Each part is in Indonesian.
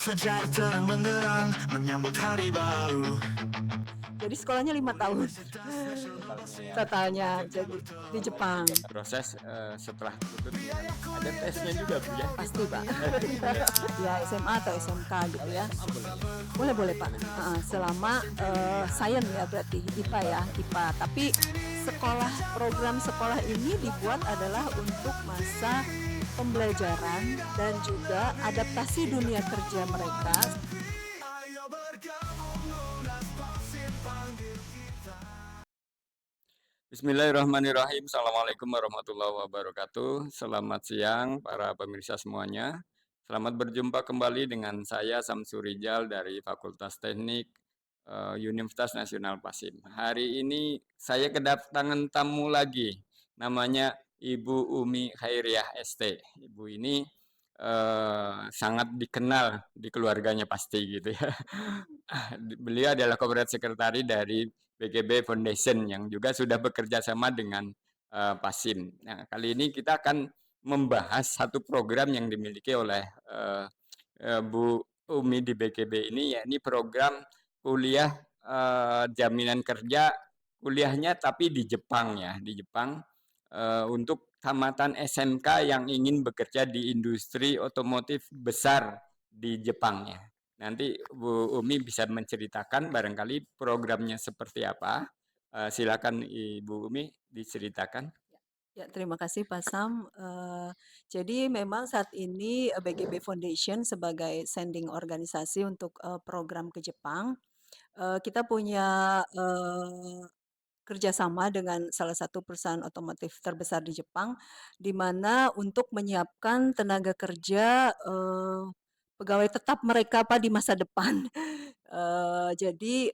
fajar terang benderang menyambut hari baru. Jadi sekolahnya 5 tahun Totalnya ya. totalnya, jadi di Jepang. Proses setelah lulus ada tesnya juga Bu ya. Pasti Pak. Ya SMA atau SMK gitu ya. Boleh Pak. Selama sains ya berarti IPA ya, IPA. Tapi program sekolah ini dibuat adalah untuk masa pembelajaran dan juga adaptasi dunia kerja mereka. Bismillahirrahmanirrahim. Assalamualaikum warahmatullahi wabarakatuh. Selamat siang para pemirsa semuanya. Selamat berjumpa kembali dengan saya Samsur Rijal dari Fakultas Teknik Universitas Nasional Pasim. Hari ini saya kedatangan tamu lagi, namanya Ibu Umi Khairiah ST. Ibu ini sangat dikenal di keluarganya pasti gitu ya. Beliau adalah corporate secretary dari BGB Foundation yang juga sudah bekerja sama dengan Pasim. Nah, kali ini kita akan membahas satu program yang dimiliki oleh Bu Umi di BGB ini, yakni program kuliah jaminan kerja, kuliahnya tapi di Jepang ya, di Jepang untuk tamatan SMK yang ingin bekerja di industri otomotif besar di Jepang ya. Nanti Bu Umi bisa menceritakan barangkali programnya seperti apa. Silakan Ibu Umi diceritakan. Ya, terima kasih Pak Sam. Jadi memang saat ini BGB Foundation sebagai sending organisasi untuk program ke Jepang, kita punya kerjasama dengan salah satu perusahaan otomotif terbesar di Jepang, di mana untuk menyiapkan tenaga kerja pegawai tetap mereka Pak di masa depan. Jadi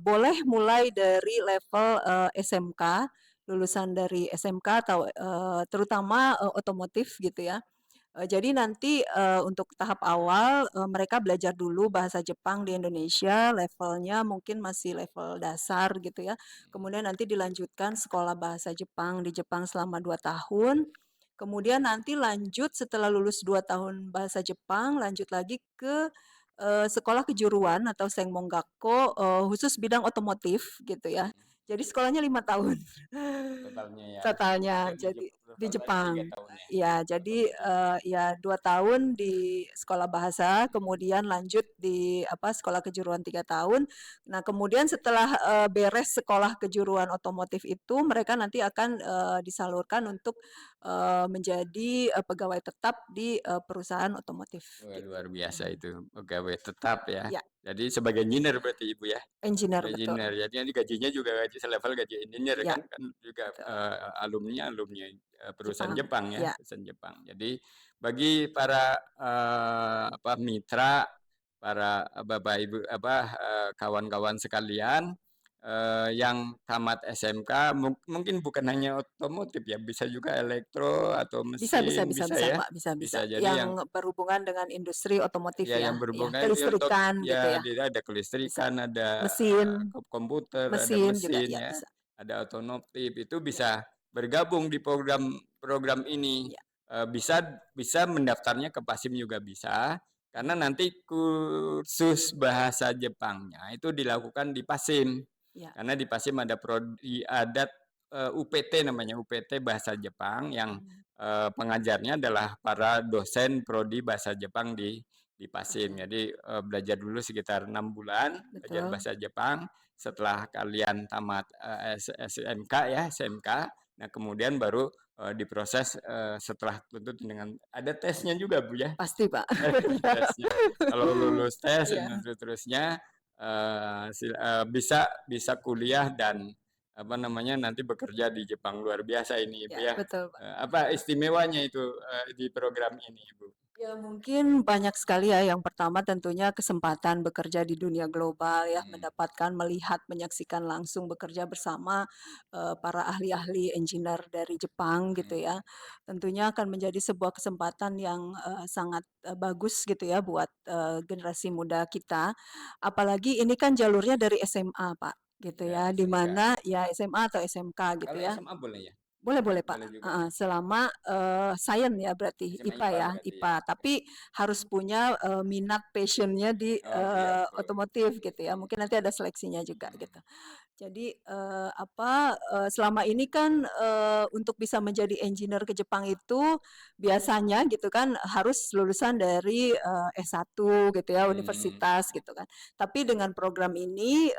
boleh mulai dari level SMK, lulusan dari SMK atau terutama otomotif gitu ya. Jadi nanti untuk tahap awal mereka belajar dulu bahasa Jepang di Indonesia, levelnya mungkin masih level dasar gitu ya. Kemudian nanti dilanjutkan sekolah bahasa Jepang di Jepang selama 2 tahun. Kemudian nanti lanjut setelah lulus 2 tahun bahasa Jepang, lanjut lagi ke sekolah kejuruan atau Senmongakko khusus bidang otomotif gitu ya. Jadi sekolahnya 5 tahun. Totalnya ya. Totalnya, jadi di Jepang. Ya, jadi ya 2 tahun di sekolah bahasa, kemudian lanjut di sekolah kejuruan 3 tahun. Nah, kemudian setelah beres sekolah kejuruan otomotif itu, mereka nanti akan disalurkan untuk menjadi pegawai tetap di perusahaan otomotif. Wah, Gitu. luar biasa itu pegawai tetap ya. Ya, Jadi sebagai engineer berarti Ibu ya. engineer betul. Engineer. Jadi nanti gajinya juga gaji selevel gaji engineer Ya, kan juga betul. alumni perusahaan Jepang. Jepang ya, Ya. perusahaan Jepang. Jadi bagi para mitra, para Bapak Ibu kawan-kawan sekalian yang tamat SMK mungkin bukan hanya otomotif ya, bisa juga elektro atau Bisa mesin bisa ya. Pak, bisa. Bisa jadi yang Yang berhubungan dengan industri otomotif ya ya, yang ya berhubungan untuk kelistrikan gitu ya ya, ada bisa. kelistrikan, ada Mesin, komputer, ada mesin juga mesin ya ya, bisa. ada otomotif itu Ya, bisa bergabung di program ini. ya. Bisa bisa mendaftarnya ke Pasim juga bisa karena nanti kursus bahasa Jepangnya itu dilakukan di Pasim. Ya. Karena di Pasim ada ada UPT namanya UPT bahasa Jepang yang pengajarnya adalah para dosen prodi bahasa Jepang di Pasim. Jadi belajar dulu sekitar 6 bulan belajar Betul. bahasa Jepang. Setelah kalian tamat SMK ya SMK, nah kemudian baru diproses setelah tentu dengan ada tesnya juga Bu ya. Pasti Pak. Tesnya. Kalau lulus tes Iya. dan seterusnya bisa kuliah dan nanti bekerja di Jepang. Luar biasa ini Ibu Ya, ya. betul Pak. Apa istimewanya itu di program ini Ibu? Ya mungkin banyak sekali ya. Yang pertama tentunya kesempatan bekerja di dunia global ya, mendapatkan, melihat, menyaksikan langsung bekerja bersama para ahli-ahli engineer dari Jepang gitu ya. Tentunya akan menjadi sebuah kesempatan yang sangat bagus gitu ya buat generasi muda kita. Apalagi ini kan jalurnya dari SMA Pak gitu Ya ya, di SMK. mana ya SMA atau SMK gitu Kalau ya. SMA boleh ya? Boleh boleh, Pak, Boleh juga. heeh, selama, sains ya berarti, Sama IPA IPA ya, berarti IPA. ya. Tapi harus punya, minat, passion-nya di, Oke, oke. otomotif gitu ya, mungkin nanti ada seleksinya juga Mhm. gitu. Jadi, selama ini kan, untuk bisa menjadi engineer ke Jepang itu biasanya gitu kan harus lulusan dari, S1 gitu ya, Mhm. universitas gitu kan. Tapi dengan program ini,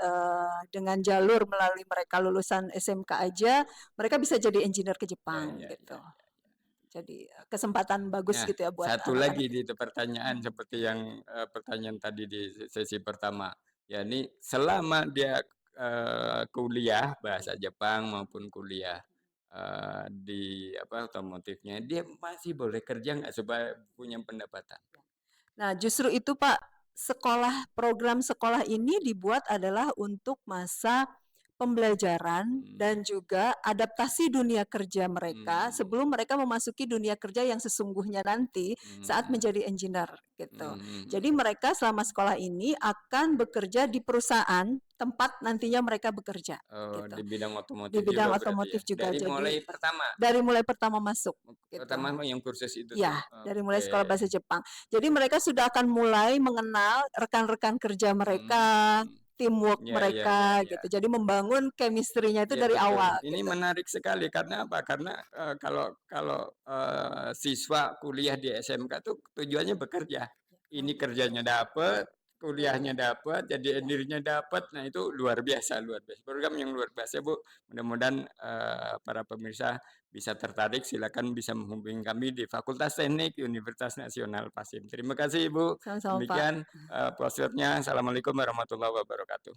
dengan jalur melalui mereka lulusan SMK aja, mereka bisa jadi engineer ke Ya, Jepang ya, ya, gitu. ya. Jadi, kesempatan bagus Nah, gitu ya buat satu anak-anak lagi kita. di itu pertanyaan seperti yang, pertanyaan tadi di sesi pertama, yakni selama dia, kuliah bahasa Jepang maupun kuliah, di apa, otomotifnya, dia masih boleh kerja nggak supaya punya pendapatan? Nah, justru itu Pak, program sekolah ini dibuat adalah untuk masa pembelajaran Mhm, dan juga adaptasi dunia kerja mereka mmm, sebelum mereka memasuki dunia kerja yang sesungguhnya nanti saat mhm, menjadi engineer gitu. mhm, Jadi mhm. mereka selama sekolah ini akan bekerja di perusahaan tempat nantinya mereka bekerja Oh, gitu. di bidang Di otomotif juga bidang berarti ya? otomotif juga. Dari Jadi mulai pertama? dari mulai pertama masuk gitu. Pertama yang kursus itu tuh? Ya, dari mulai Oke. sekolah bahasa Jepang. Jadi mereka sudah akan mulai mengenal rekan-rekan kerja mereka, Mmm. teamwork Ya, ya, ya, mereka ya. gitu. Jadi membangun chemistry-nya itu Iya dari betul. awal Ini gitu. menarik sekali karena apa? Karena, kalau kalau, siswa kuliah di SMK tuh tujuannya bekerja. Ini kerjanya dapet, kuliahnya dapet, jadi Ya. dirinya dapet, nah itu luar biasa luar biasa. Program yang luar biasa, Bu. Mudah-mudahan, para pemirsa bisa tertarik, silakan bisa menghubungi kami di Fakultas Teknik Universitas Nasional Pasin. Terima kasih, Ibu. Sama-sama, Pak. Demikian, posternya. Assalamualaikum warahmatullahi wabarakatuh.